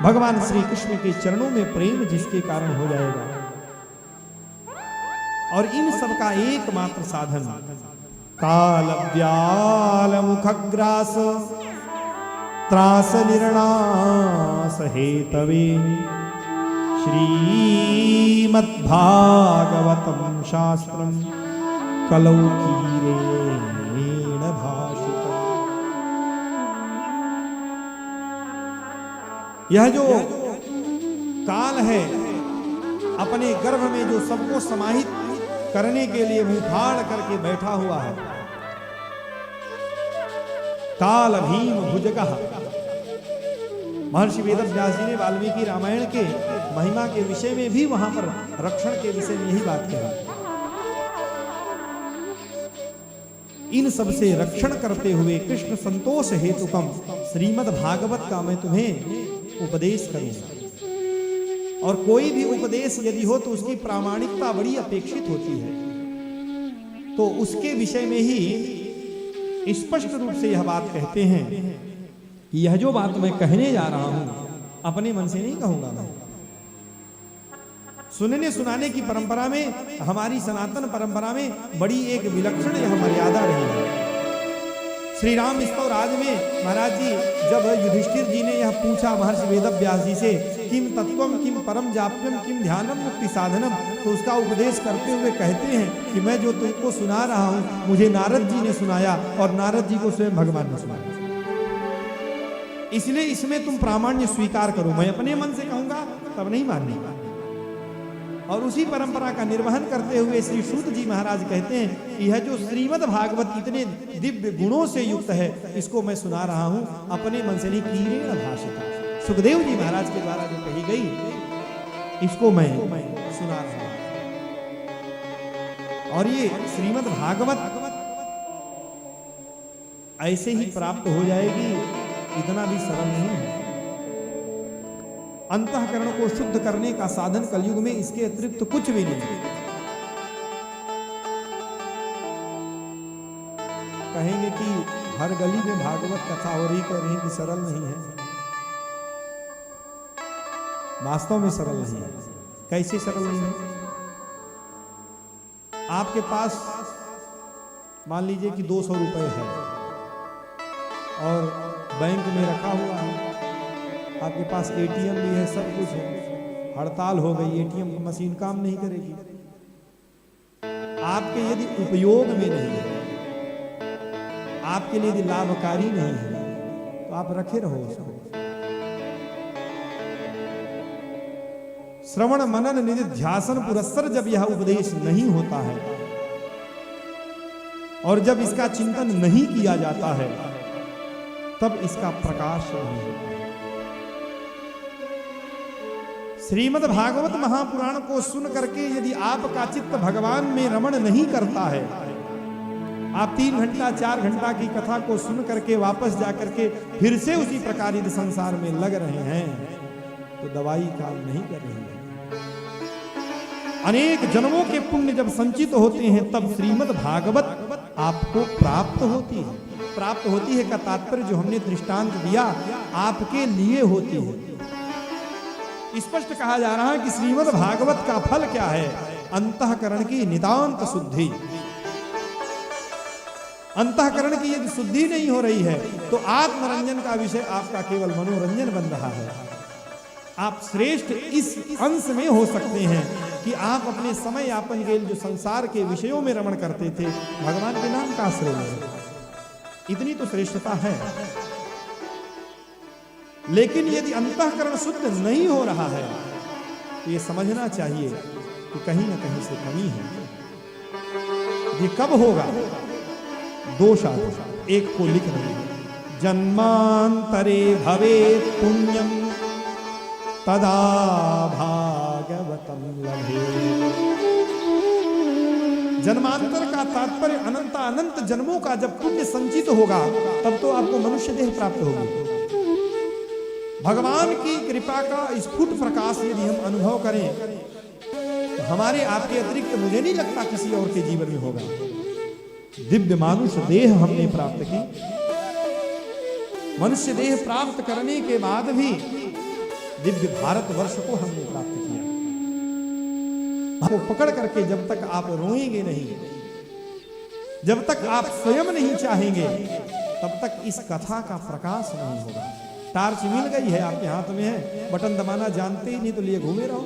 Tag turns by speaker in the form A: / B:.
A: भगवान श्री कृष्ण के चरणों में प्रेम जिसके कारण हो जाएगा। और इन सब का एकमात्र साधन काल व्याल मुखग्रास त्रास निर्णास हेतवे श्रीमद्भागवतम शास्त्रम कलौ कीरेण भाषितम्। यह जो काल है अपने गर्भ में जो सबको समाहित करने के लिए मुंह फाड़ करके बैठा हुआ है, काल भीम भुजगः। महर्षि वेदव्यास जी ने वाल्मीकि रामायण के महिमा के विषय में भी वहां पर रक्षण के विषय में यही बात कही। इन सब से रक्षण करते हुए कृष्ण संतोष हेतुकम श्रीमद् भागवत का मैं तुम्हें उपदेश करूंगा। और कोई भी उपदेश यदि हो तो उसकी प्रामाणिकता बड़ी अपेक्षित होती है। तो उसके विषय में ही स्पष्ट रूप से यह बात कहते हैं कि यह जो बात मैं कहने जा रहा हूं अपने मन से नहीं कहूंगा। मैं सुनने सुनाने की परंपरा में, हमारी सनातन परंपरा में बड़ी एक विलक्षण यह मर्यादा रही है। श्री राम स्तवराज में महाराज जी जब युधिष्ठिर जी ने यह पूछा महर्षि वेदव्यास जी से किम तत्वम किम परम जाप्यम किम ध्यानम मुक्ति साधनम, तो उसका उपदेश करते हुए कहते हैं कि मैं जो तुमको सुना रहा हूं मुझे नारद जी ने सुनाया और नारद जी को स्वयं भगवान ने सुनाया। इसलिए इसमें तुम प्रामाण्य स्वीकार करो। मैं अपने मन से कहूंगा तब नहीं माननी। और उसी परंपरा का निर्वहन करते हुए श्री सूत जी महाराज कहते हैं कि यह जो श्रीमद् भागवत इतने दिव्य गुणों से युक्त है, इसको मैं सुना रहा हूं अपने मन से नहीं, कीरेण भाषितम्। सुखदेव जी महाराज के द्वारा जो कही गई इसको मैं सुना रहा हूं। और ये श्रीमद् भागवत ऐसे ही प्राप्त हो जाएगी, इतना भी सरल नहीं है। अंतःकरण को शुद्ध करने का साधन कलयुग में इसके अतिरिक्त कुछ भी नहीं है। कहेंगे कि हर गली में भागवत कथा हो रही, कह रही कि सरल नहीं है। वास्तव में सरल नहीं है। कैसे सरल नहीं है? आपके पास मान लीजिए कि 200 रुपए है और बैंक में रखा हुआ है, आपके पास एटीएम भी है, सब कुछ है, हड़ताल हो गई, एटीएम मशीन काम नहीं करेगी, आपके यदि उपयोग में नहीं है, आपके लिए यदि लाभकारी नहीं है, तो आप रखे रहो उसको। श्रवण मनन निधिध्यासन पुरस्सर जब यह उपदेश नहीं होता है और जब इसका चिंतन नहीं किया जाता है, तब इसका प्रकाश नहीं होता। श्रीमद् भागवत महापुराण को सुन करके यदि आपका चित्त भगवान में रमण नहीं करता है, आप 3 घंटा 4 घंटा की कथा को सुन करके वापस जाकर के फिर से उसी प्रकार यदि संसार में लग रहे हैं, तो दवाई काम नहीं कर रही है। अनेक जन्मों के पुण्य जब संचित होते हैं, तब श्रीमद् भागवत आपको प्राप्त होती है। प्राप्त होती है का तात्पर्य जो हमने दृष्टांत दिया आपके लिए होती है। स्पष्ट कहा जा रहा है कि श्रीमद् भागवत का फल क्या है? अंतःकरण की नितांत शुद्धि। अंतःकरण की यदि शुद्धि नहीं हो रही है तो आत्मरंजन का विषय आपका केवल मनोरंजन बन रहा है। आप श्रेष्ठ इस अंश में हो सकते हैं कि आप अपने समय यापन के जो संसार के विषयों में रमण करते थे, भगवान के नाम का आश्रय है, इतनी तो श्रेष्ठता है। लेकिन यदि अंतःकरण शुद्ध नहीं हो रहा है तो ये समझना चाहिए कि कहीं ना कहीं से कमी है। ये कब होगा? 2 शास्त्र एक को लिख रहे हैं, जन्मांतरे भवेत् पुण्यम तदा भागवतम लभे। जन्मांतर का तात्पर्य अनंत अनंत जन्मों का जब पुण्य संचित होगा तब तो आपको मनुष्य देह प्राप्त होगी। भगवान की कृपा का स्फुट प्रकाश यदि हम अनुभव करें तो हमारे आपके अतिरिक्त मुझे नहीं लगता किसी और के जीवन में होगा। दिव्य मानुष देह हमने प्राप्त की, मनुष्य देह प्राप्त करने के बाद भी दिव्य भारतवर्ष को हमने प्राप्त किया। आपको पकड़ करके जब तक आप रोएंगे नहीं, जब तक आप स्वयं नहीं चाहेंगे, तब तक इस कथा का प्रकाश नहीं होगा। टार्च मिल गई है, आपके हाथ में है, बटन दबाना जानते ही नहीं तो लिए घूमे रहो।